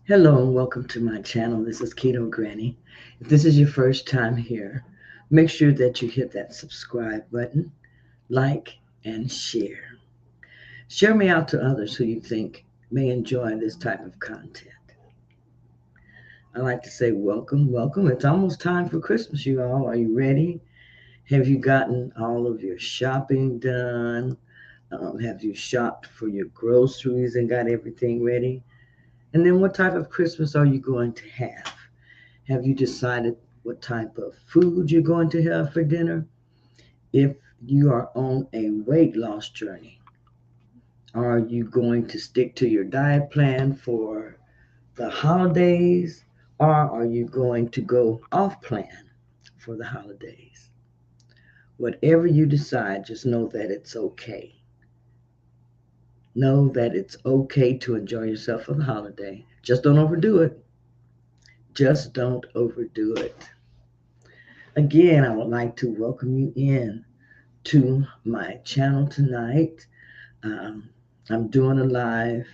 Hello and welcome to my channel. This is Keto Granny. If this is your first time here, make sure that you hit that subscribe button, like, and share. Share me out to others who you think may enjoy this type of content. I like to say welcome, welcome. It's almost time for Christmas, you all. Are you ready? Have you gotten all of your shopping done? Have you shopped for your groceries and got everything ready? And then what type of Christmas are you going to have? Have you decided what type of food you're going to have for dinner? If you are on a weight loss journey, are you going to stick to your diet plan for the holidays or are you going to go off plan for the holidays? Whatever you decide, just know that it's okay. Know that it's okay to enjoy yourself for the holiday. Just don't overdo it. Just don't overdo it. Again, I would like to welcome you in to my channel tonight. Um, I'm doing a live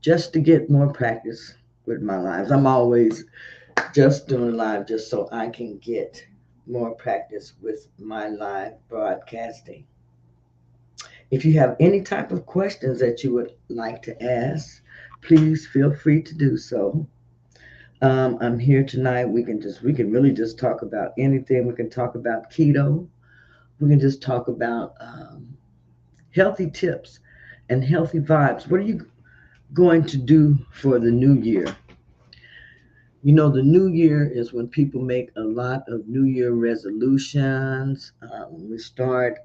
just to get more practice with my lives. I'm always just doing a live just so I can get more practice with my live broadcasting. If you have any type of questions that you would like to ask, please feel free to do so. I'm here tonight. We can really just talk about anything. We can talk about keto. We can just talk about healthy tips and healthy vibes. What are you going to do for the new year? You know, the new year is when people make a lot of new year resolutions. When we start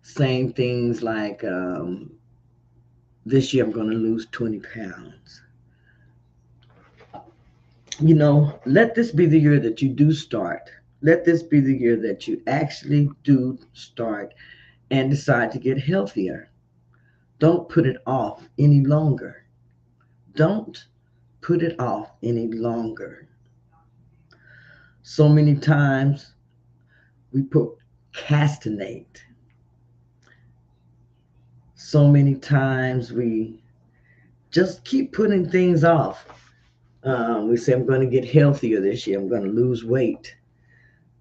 saying things like, this year I'm going to lose 20 pounds. You know, let this be the year that you do start. Let this be the year that you actually do start and decide to get healthier. Don't put it off any longer. Don't put it off any longer. So many times we procrastinate. So many times we just keep putting things off. We say, I'm going to get healthier this year. I'm going to lose weight.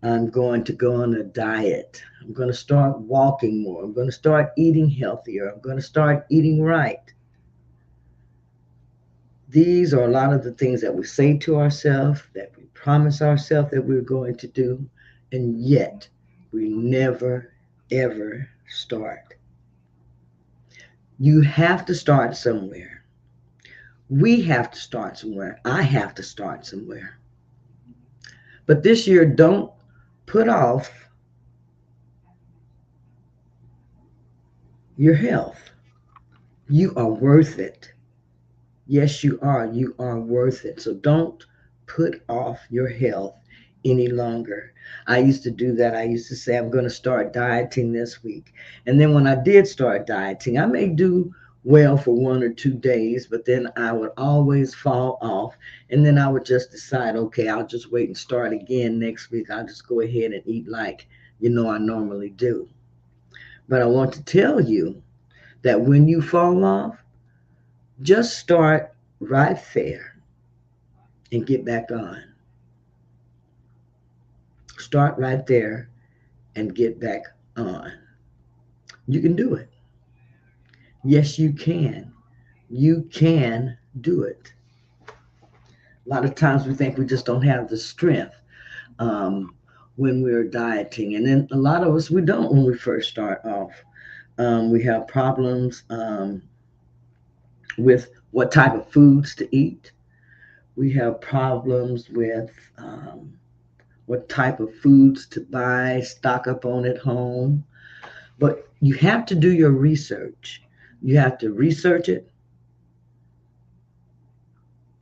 I'm going to go on a diet. I'm going to start walking more. I'm going to start eating healthier. I'm going to start eating right. These are a lot of the things that we say to ourselves, that we promise ourselves that we're going to do, and yet we never, ever start. You have to start somewhere. We have to start somewhere. I have to start somewhere. But this year, don't put off your health. You are worth it. Yes, you are. You are worth it. So don't put off your health any longer. I used to do that. I used to say, I'm going to start dieting this week. And then when I did start dieting, I may do well for 1 or 2 days, but then I would always fall off. And then I would just decide, okay, I'll just wait and start again next week. I'll just go ahead and eat like, I normally do. But I want to tell you that when you fall off, just start right there and get back on. Start right there and get back on. You can do it. Yes, you can. You can do it. A lot of times we think we just don't have the strength um, when we're dieting. And then a lot of us, we don't when we first start off. We have problems with what type of foods to eat. We have problems with what type of foods to buy, stock up on at home. But you have to do your research. You have to research it,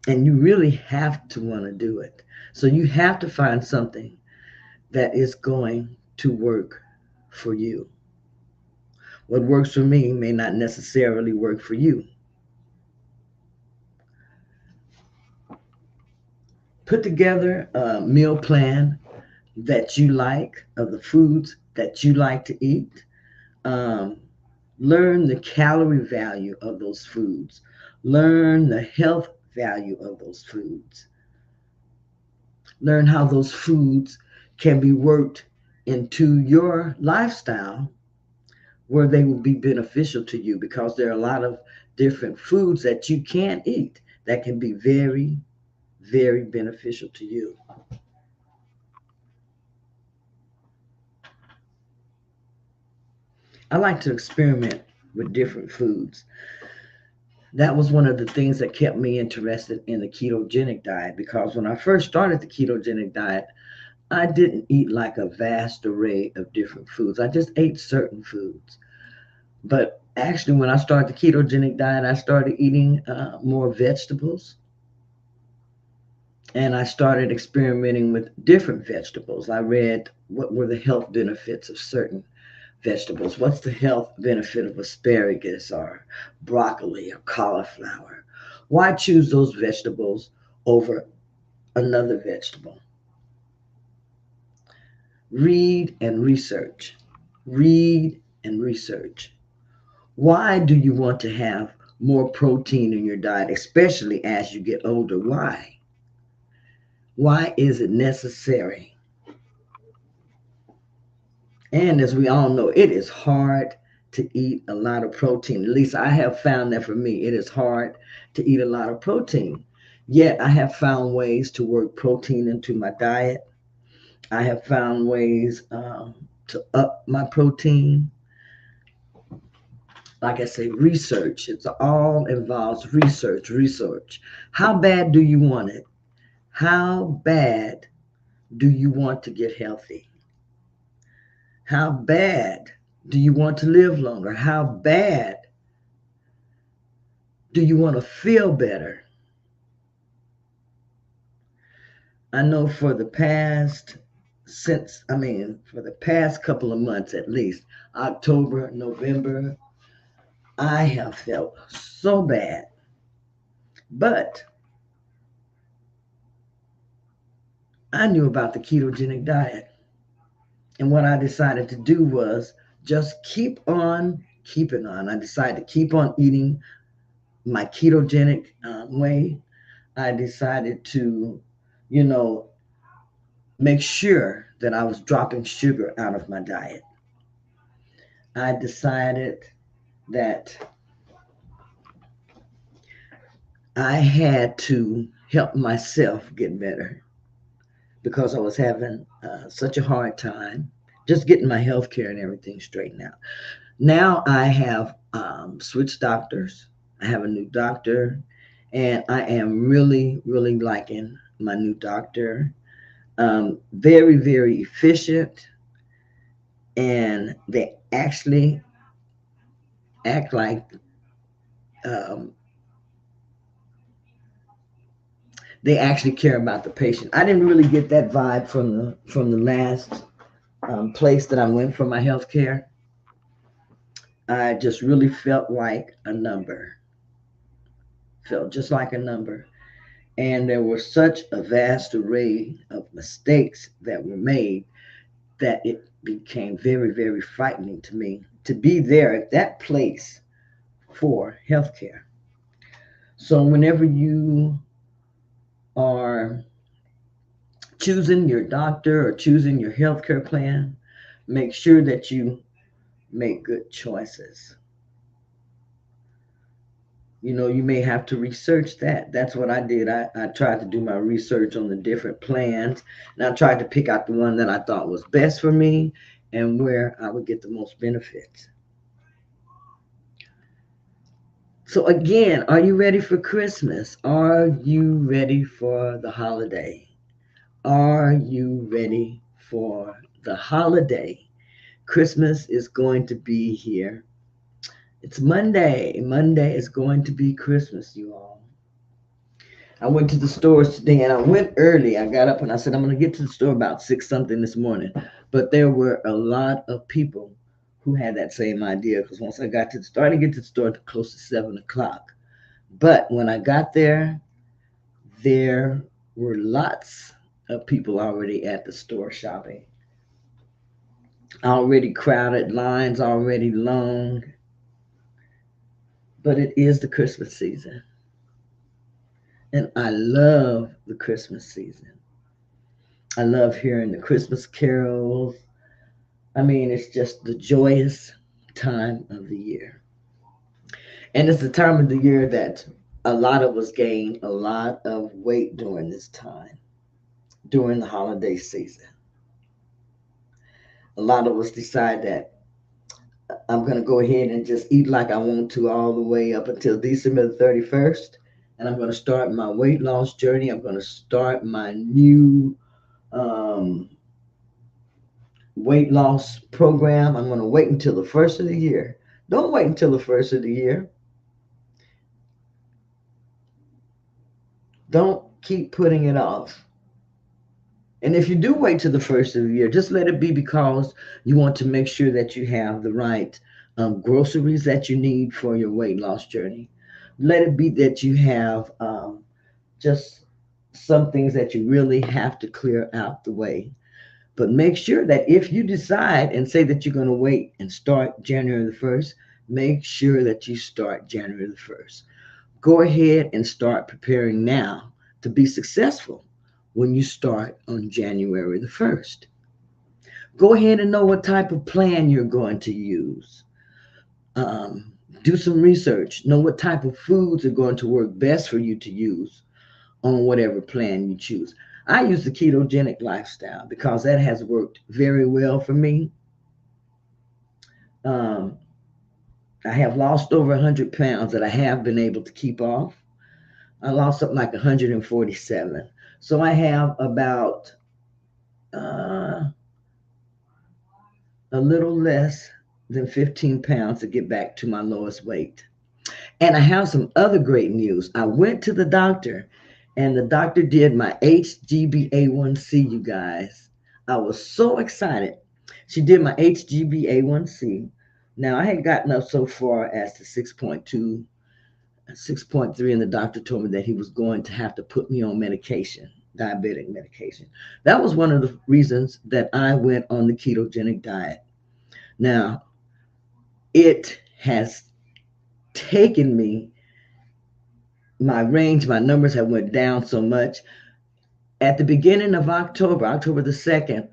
and you really have to want to do it. So you have to find something that is going to work for you. What works for me may not necessarily work for you. Put together a meal plan that you like, of the foods that you like to eat. Um, Learn the calorie value of those foods. Learn the health value of those foods. Learn how those foods can be worked into your lifestyle where they will be beneficial to you, because there are a lot of different foods that you can eat that can be very, very beneficial to you. I like to experiment with different foods. That was one of the things that kept me interested in the ketogenic diet, because when I first started the ketogenic diet, I didn't eat like a vast array of different foods. I just ate certain foods. But actually, when I started the ketogenic diet, I started eating more vegetables, and I started experimenting with different vegetables. I read what were the health benefits of certain vegetables. What's the health benefit of asparagus or broccoli or cauliflower? Why choose those vegetables over another vegetable? Read and research. Read and research. Why do you want to have more protein in your diet, especially as you get older? Why? Why is it necessary? And as we all know, it is hard to eat a lot of protein. At least I have found that for me, it is hard to eat a lot of protein. Yet I have found ways to work protein into my diet. I have found ways to up my protein. Like I say, research. It's all involves research, research. How bad do you want it? How bad do you want to get healthy? How bad do you want to live longer? How bad do you want to feel better? I know for the past couple of months at least, October, November, I have felt so bad. But I knew about the ketogenic diet. And what I decided to do was just keep on keeping on. I decided to keep on eating my ketogenic way. I decided to, you know, make sure that I was dropping sugar out of my diet. I decided that I had to help myself get better, because I was having such a hard time just getting my health care and everything straightened out. Now I have switched doctors. I have a new doctor, and I am really, really liking my new doctor. Very, very efficient, and they actually act like um, they actually care about the patient. I didn't really get that vibe from the last place that I went for my health care. I just really felt like a number, felt just like a number. And there was such a vast array of mistakes that were made that it became very, very frightening to me to be there at that place for healthcare. So whenever you are choosing your doctor or choosing your healthcare plan, make sure that you make good choices. You may have to research that. That's what I did. I tried to do my research on the different plans, and I tried to pick out the one that I thought was best for me and where I would get the most benefits. So, again, are you ready for Christmas? Are you ready for the holiday? Are you ready for the holiday? Christmas is going to be here. It's Monday. Monday is going to be Christmas, you all. I went to the stores today, and I went early. I got up and I said, I'm going to get to the store about 6 something this morning. But there were a lot of people who had that same idea, because once I got to the store, I didn't get to the store close to 7 o'clock. But when I got there were lots of people already at the store shopping. Already crowded, lines already long. but it is the Christmas season. And I love the Christmas season. I love hearing the Christmas carols. I mean, it's just the joyous time of the year. And it's the time of the year that a lot of us gain a lot of weight during this time, during the holiday season. A lot of us decide that I'm going to go ahead and just eat like I want to all the way up until December the 31st. And I'm going to start my weight loss journey. I'm going to start my new um, weight loss program. I'm going to wait until the first of the year. Don't wait until the first of the year. Don't keep putting it off. And if you do wait till the first of the year, just let it be because you want to make sure that you have the right groceries that you need for your weight loss journey. Let it be that you have just some things that you really have to clear out the way. But make sure that if you decide and say that you're going to wait and start January the 1st, make sure that you start January the 1st. Go ahead and start preparing now to be successful when you start on January the 1st. Go ahead and know what type of plan you're going to use. Um, do some research. Know what type of foods are going to work best for you to use on whatever plan you choose. I use the ketogenic lifestyle because that has worked very well for me. Um, I have lost over 100 pounds that I have been able to keep off. I lost something like 147. So I have about uh, a little less than 15 pounds to get back to my lowest weight. And I have some other great news. I went to the doctor, and the doctor did my HbA1c, you guys. I was so excited. She did my HbA1c. Now, I had gotten up so far as to 6.2, 6.3, and the doctor told me that he was going to have to put me on medication, diabetic medication. That was one of the reasons that I went on the ketogenic diet. Now, it has taken me, my range, my numbers have went down so much. At the beginning of October, October the 2nd,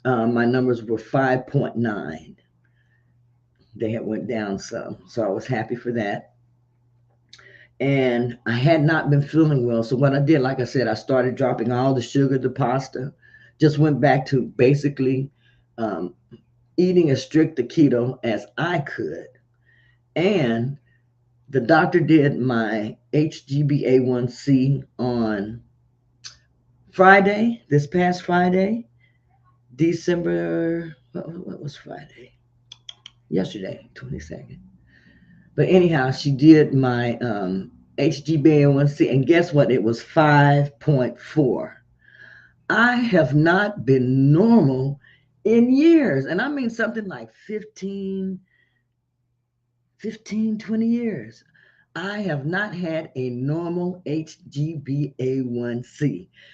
my numbers were 5.9. They had went down some, so I was happy for that. And I had not been feeling well, so what I did, like I said, I started dropping all the sugar, the pasta, just went back to basically um, eating as strict a keto as I could. And the doctor did my HbA1c on Friday, this past Friday, December, what was Friday? Yesterday, 22nd. But anyhow, she did my HbA1c, and guess what? It was 5.4. I have not been normal in years, and I mean something like 20 years. I have not had a normal HbA1c.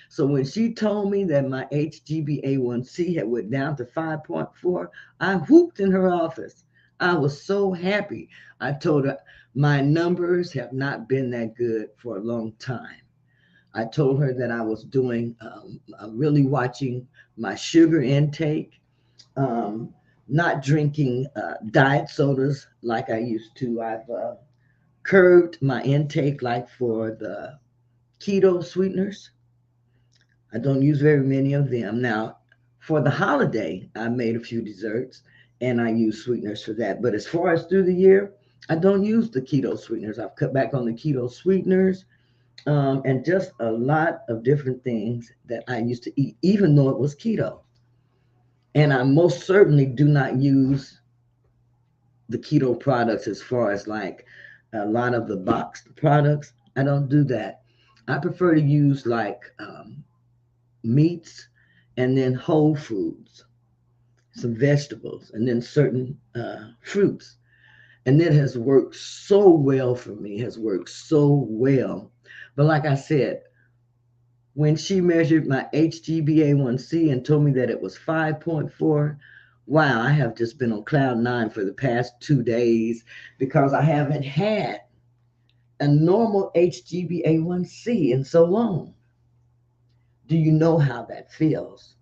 So when she told me that my HbA1c had went down to 5.4, I whooped in her office. I was so happy. I told her my numbers have not been that good for a long time. I told her that I was doing, really watching my sugar intake, um, not drinking diet sodas like I used to. I've curbed my intake, like for the keto sweeteners. I don't use very many of them. Now, for the holiday, I made a few desserts and I use sweeteners for that. But as far as through the year, I don't use the keto sweeteners. I've cut back on the keto sweeteners, and just a lot of different things that I used to eat, even though it was keto. And I most certainly do not use the keto products as far as like a lot of the boxed products. I don't do that. I prefer to use like meats and then whole foods, some vegetables, and then certain fruits. And it has worked so well for me, has worked so well. But like I said, when she measured my HbA1c and told me that it was 5.4, wow, I have just been on cloud nine for the past 2 days because I haven't had a normal HbA1c in so long. Do you know how that feels?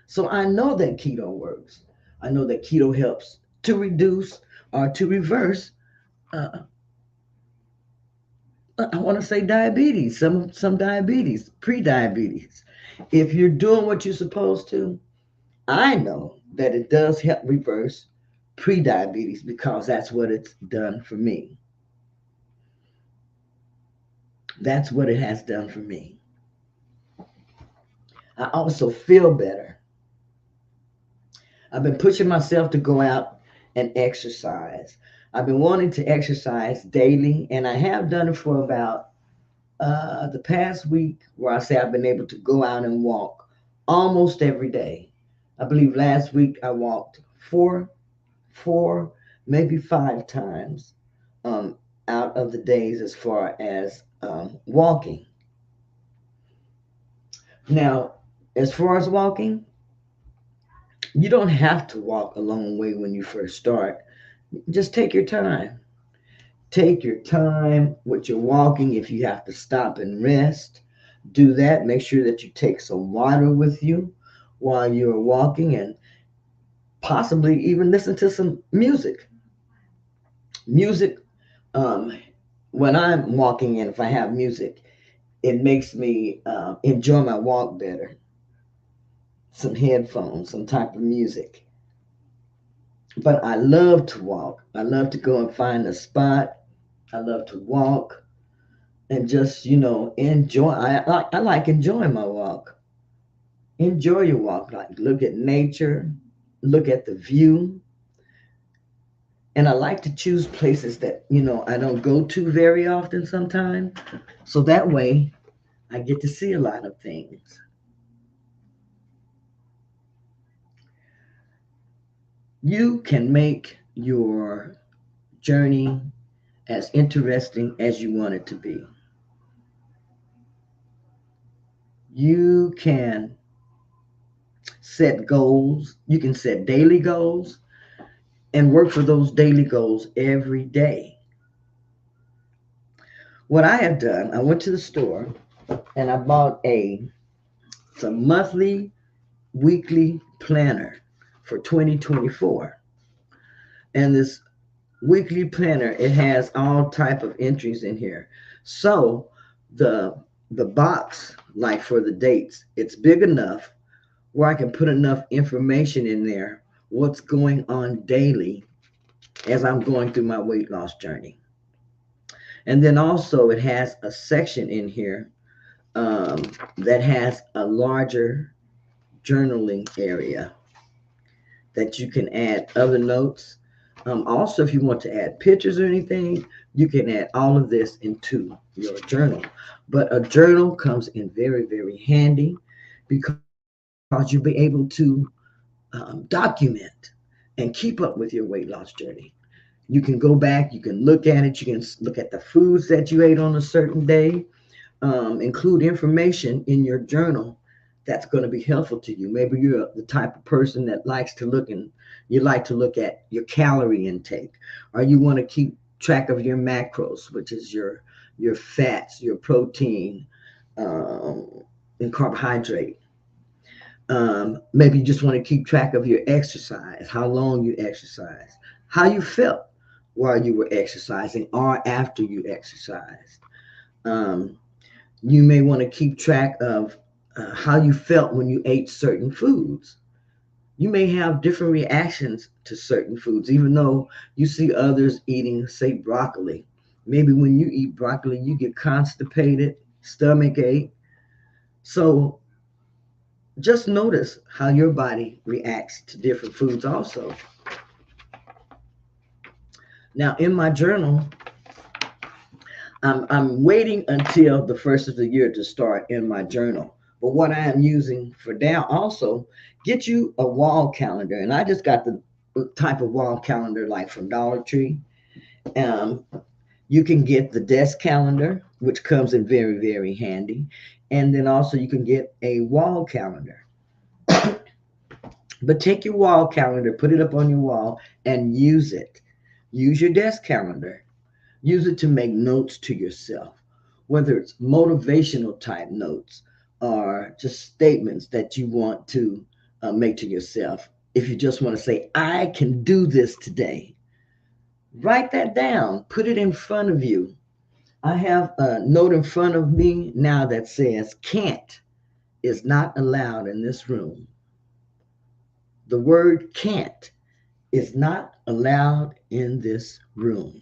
So I know that keto works. I know that keto helps to reduce or to reverse. Uh, I want to say diabetes, some diabetes, pre-diabetes. If you're doing what you're supposed to, I know that it does help reverse pre-diabetes because that's what it's done for me. That's what it has done for me. I also feel better. I've been pushing myself to go out and exercise. I've been wanting to exercise daily, and I have done it for about the past week, where I say I've been able to go out and walk almost every day. I believe last week I walked four, maybe 5 times um, out of the days as far as walking. Now, as far as walking, you don't have to walk a long way when you first start. Just take your time. Take your time with your walking. If you have to stop and rest, do that. Make sure that you take some water with you while you're walking, and possibly even listen to some music. Music, um, when I'm walking and if I have music, it makes me enjoy my walk better. Some headphones, some type of music. But I love to walk. I love to go and find a spot. I love to walk and just, enjoy. I like enjoying my walk. Enjoy your walk. Like, look at nature, look at the view. And I like to choose places that, I don't go to very often sometimes. So that way I get to see a lot of things. You can make your journey as interesting as you want it to be. You can set goals. You can set daily goals and work for those daily goals every day. What I have done, I went to the store and I bought it's a monthly, weekly planner for 2024. And this weekly planner, it has all type of entries in here. So the the box, like for the dates, it's big enough where I can put enough information in there, what's going on daily as I'm going through my weight loss journey. And then also it has a section in here that has a larger journaling area that you can add other notes. Also, if you want to add pictures or anything, you can add all of this into your journal. But a journal comes in very, very handy because you'll be able to document and keep up with your weight loss journey. You can go back, you can look at it, you can look at the foods that you ate on a certain day, include information in your journal that's going to be helpful to you. Maybe you're the type of person that likes to look and you like to look at your calorie intake, or you want to keep track of your macros, which is your fats, your protein, um, and carbohydrate. Maybe you just want to keep track of your exercise, how long you exercise, how you felt while you were exercising or after you exercised. Um, you may want to keep track of how you felt when you ate certain foods. You may have different reactions to certain foods, even though you see others eating, say, broccoli. Maybe when you eat broccoli, you get constipated, stomach ache. So just notice how your body reacts to different foods also. Now, in my journal, I'm waiting until the first of the year to start in my journal. But what I am using for now also, get you a wall calendar. And I just got the type of wall calendar like from Dollar Tree. Um, you can get the desk calendar, which comes in very, very handy. And then also you can get a wall calendar. But take your wall calendar, put it up on your wall, and use it. Use your desk calendar. Use it to make notes to yourself, whether it's motivational type notes or just statements that you want to make to yourself. If you just want to say, I can do this today, write that down, put it in front of you. I have a note in front of me now that says, can't is not allowed in this room. The word can't is not allowed in this room.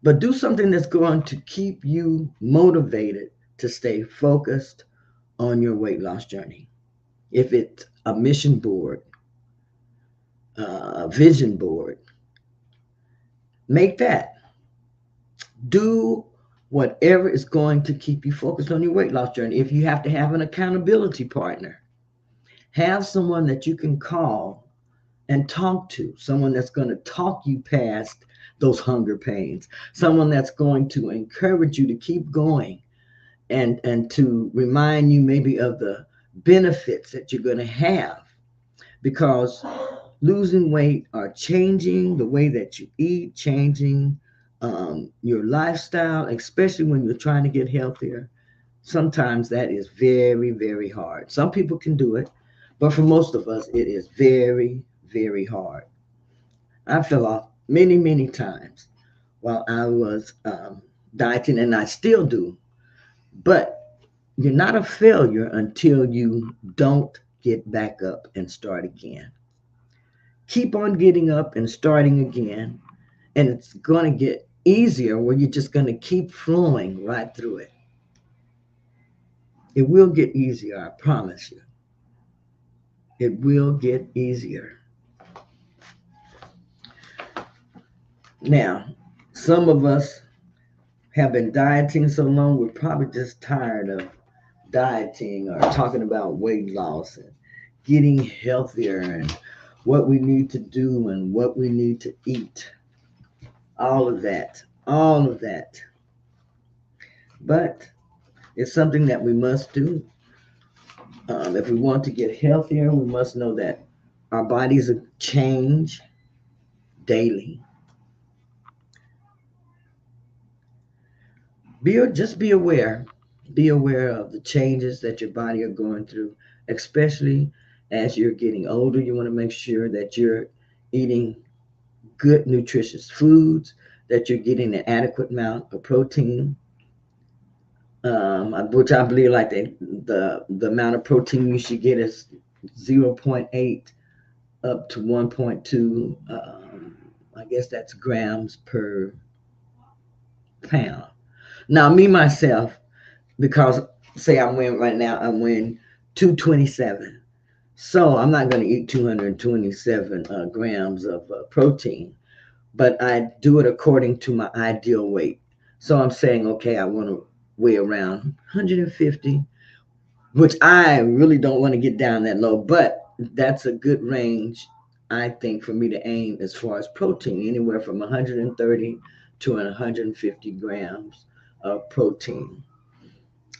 But do something that's going to keep you motivated to stay focused on your weight loss journey. If it's a mission board, a vision board, make that. Do whatever is going to keep you focused on your weight loss journey. If you have to have an accountability partner, have someone that you can call and talk to, someone that's going to talk you past those hunger pains, someone that's going to encourage you to keep going and to remind you maybe of the benefits that you're going to have, because losing weight or changing the way that you eat, changing your lifestyle, especially when you're trying to get healthier, sometimes that is very, very hard. Some people can do it, but for most of us, it is very, very hard. I fell off many, many times while I was dieting, and I still do. But you're not a failure until you don't get back up and start again. Keep on getting up and starting again, and it's going to get easier where you're just going to keep flowing right through it. It will get easier, I promise you. It will get easier. Now, some of us have been dieting so long, we're probably just tired of dieting or talking about weight loss and getting healthier and what we need to do and what we need to eat. All of that. All of that. But it's something that we must do. If we want to get healthier, we must know that our bodies change daily. Just be aware. Be aware of the changes that your body are going through, especially as you're getting older. You want to make sure that you're eating good, nutritious foods, that you're getting an adequate amount of protein, which I believe like the amount of protein you should get is 0.8 up to 1.2. I guess that's grams per pound. Now, me myself, because say I'm weighing right now, I'm weighing 227. So I'm not going to eat 227 grams of protein, but I do it according to my ideal weight. So I'm saying, okay, I want to weigh around 150, which I really don't want to get down that low, but that's a good range, I think, for me to aim as far as protein, anywhere from 130 to 150 grams of protein.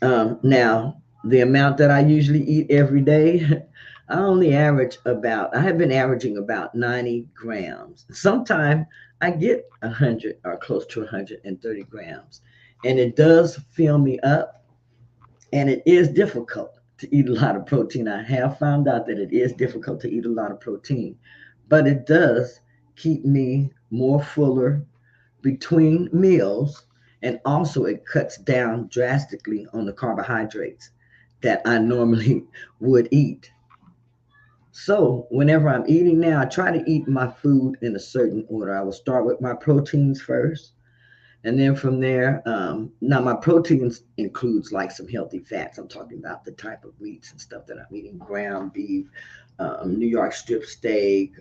Now, the amount that I usually eat every day, I have been averaging about 90 grams. Sometimes I get 100 or close to 130 grams. And it does fill me up, and it is difficult to eat a lot of protein. I have found out that it is difficult to eat a lot of protein, but it does keep me more fuller between meals, and also it cuts down drastically on the carbohydrates that I normally would eat. So whenever I'm eating now, I try to eat my food in a certain order. I will start with my proteins first, and then from there, now my proteins includes like some healthy fats. I'm talking about the type of meats and stuff that I'm eating: ground beef, New York strip steak,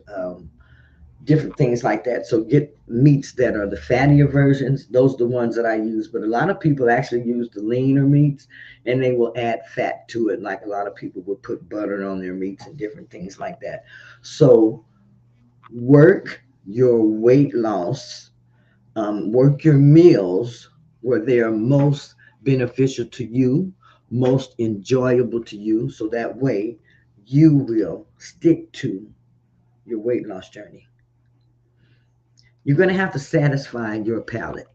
different things like that. So get meats that are the fattier versions. Those are the ones that I use. But a lot of people actually use the leaner meats, and they will add fat to it. Like a lot of people would put butter on their meats and different things like that. So work your weight loss, work your meals where they are most beneficial to you, most enjoyable to you. So that way you will stick to your weight loss journey. You're going to have to satisfy your palate.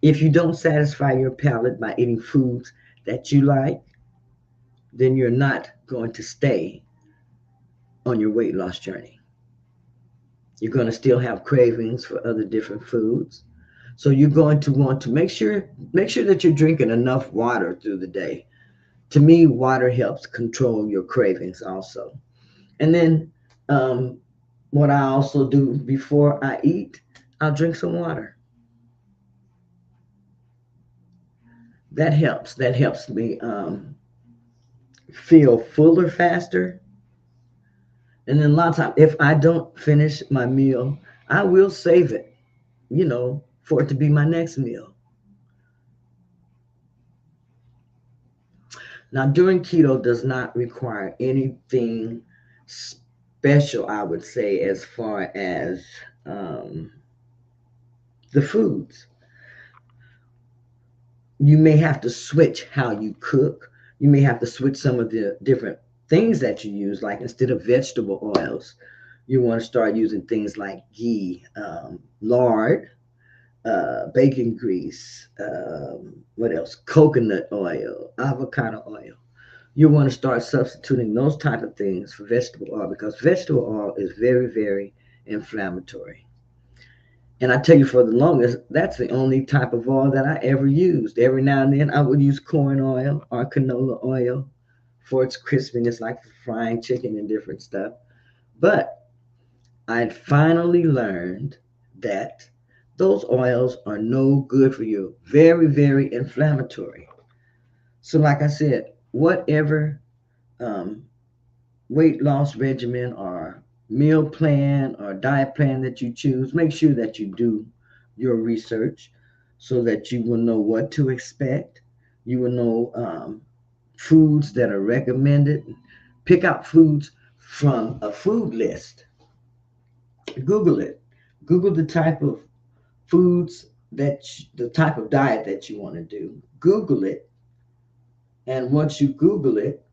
If you don't satisfy your palate by eating foods that you like, then you're not going to stay on your weight loss journey. You're going to still have cravings for other different foods. So you're going to want to make sure that you're drinking enough water through the day. To me, water helps control your cravings also. And then um, what I also do before I eat, I'll drink some water. That helps. That helps me feel fuller faster. And then a lot of times, if I don't finish my meal, I will save it, for it to be my next meal. Now, doing keto does not require anything special, I would say, as far as um, the foods. You may have to switch how you cook. You may have to switch some of the different things that you use, like instead of vegetable oils, you want to start using things like ghee, lard, bacon grease, what else? Coconut oil, avocado oil. You want to start substituting those type of things for vegetable oil because vegetable oil is very, very inflammatory. And I tell you, for the longest, that's the only type of oil that I ever used. Every now and then, I would use corn oil or canola oil for its crispiness, like for frying chicken and different stuff. But I finally learned that those oils are no good for you. Very, very inflammatory. So, like I said, whatever um, weight loss regimen or meal plan or diet plan that you choose, make sure that you do your research so that you will know what to expect. You will know foods that are recommended. Pick out foods from a food list. Google it. Google the type of foods the type of diet that you want to do. Google it, and once you Google it,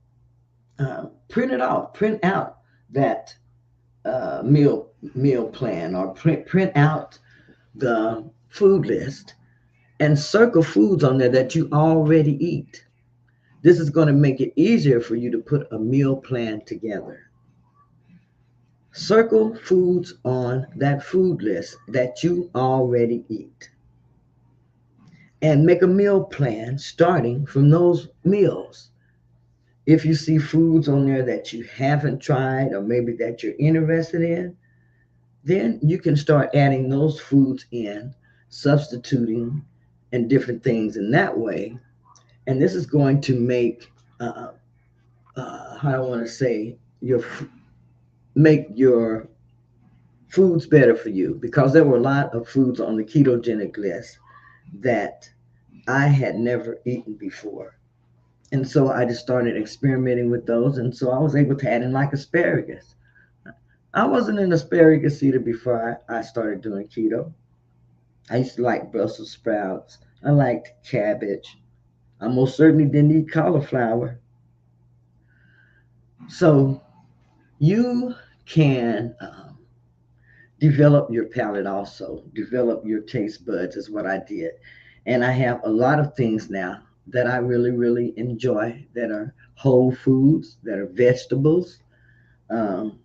print it off. Print out that meal plan or print out the food list and circle foods on there that you already eat. This is going to make it easier for you to put a meal plan together. Circle foods on that food list that you already eat and make a meal plan starting from those meals. If you see foods on there that you haven't tried or maybe that you're interested in, then you can start adding those foods in, substituting and different things in that way. And this is going to make, how do I want to say, make your foods better for you because there were a lot of foods on the ketogenic list that I had never eaten before. And so I just started experimenting with those. And so I was able to add in like asparagus. I wasn't an asparagus eater before I started doing keto. I used to like Brussels sprouts. I liked cabbage. I most certainly didn't eat cauliflower. So you can develop your palate also, develop your taste buds, is what I did. And I have a lot of things now that I really, really enjoy that are whole foods, that are vegetables. Um,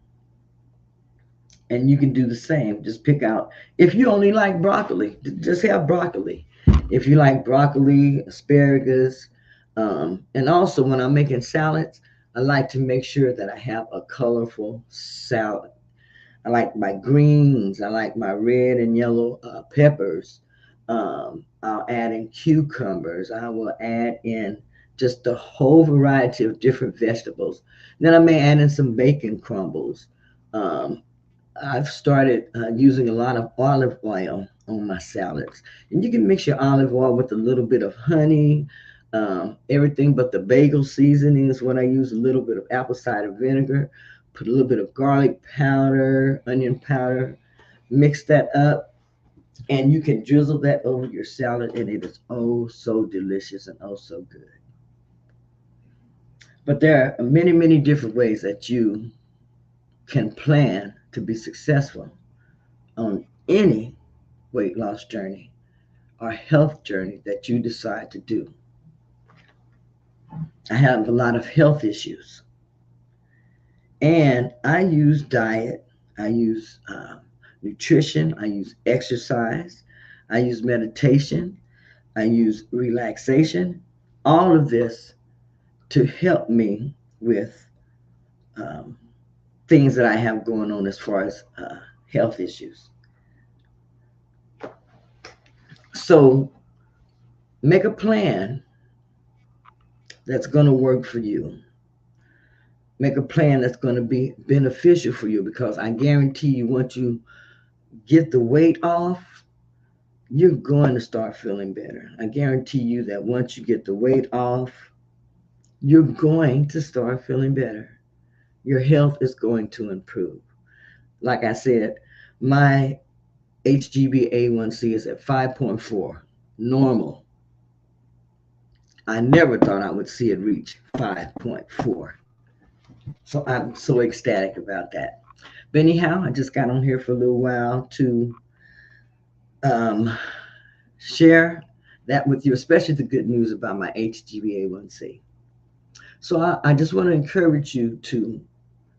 and you can do the same. Just pick out, if you only like broccoli, just have broccoli. If you like broccoli, asparagus, and also when I'm making salads, I like to make sure that I have a colorful salad. I like my greens. I like my red and yellow peppers. I'll add in cucumbers. I will add in just a whole variety of different vegetables. Then I may add in some bacon crumbles. Um, I've started using a lot of olive oil on my salads. And you can mix your olive oil with a little bit of honey, everything but the bagel seasoning is what I use, a little bit of apple cider vinegar, put a little bit of garlic powder, onion powder, mix that up, and you can drizzle that over your salad, and it is oh so delicious and oh so good. But there are many, many different ways that you can plan to be successful on any weight loss journey or health journey that you decide to do. I have a lot of health issues, and I use diet, I use nutrition, I use exercise, I use meditation, I use relaxation, all of this to help me with um, things that I have going on as far as health issues. So make a plan that's going to work for you. Make a plan that's going to be beneficial for you, because I guarantee you, once you get the weight off, you're going to start feeling better. I guarantee you that once you get the weight off, you're going to start feeling better. Your health is going to improve. Like I said, my HbA1c is at 5.4, normal. I never thought I would see it reach 5.4. So I'm so ecstatic about that. But anyhow, I just got on here for a little while to um, share that with you, especially the good news about my HbA1c. So I just want to encourage you to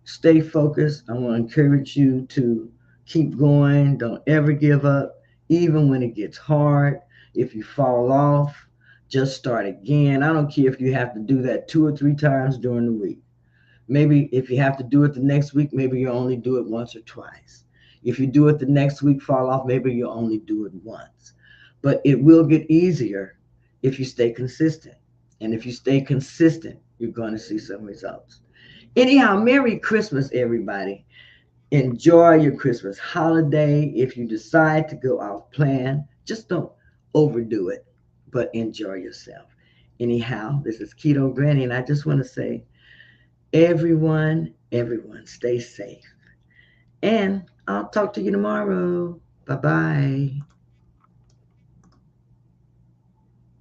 stay focused. I want to encourage you to keep going. Don't ever give up, even when it gets hard. If you fall off, just start again. I don't care if you have to do that 2 or 3 times during the week. Maybe if you have to do it the next week, maybe you only do it once or twice. If you do it the next week, fall off, maybe you only do it once. But it will get easier if you stay consistent. And if you stay consistent, you're going to see some results. Anyhow, Merry Christmas, everybody. Enjoy your Christmas holiday. If you decide to go off plan, just don't overdo it, but enjoy yourself. Anyhow, this is Keto Granny, and I just want to say, everyone, stay safe. And I'll talk to you tomorrow. Bye bye.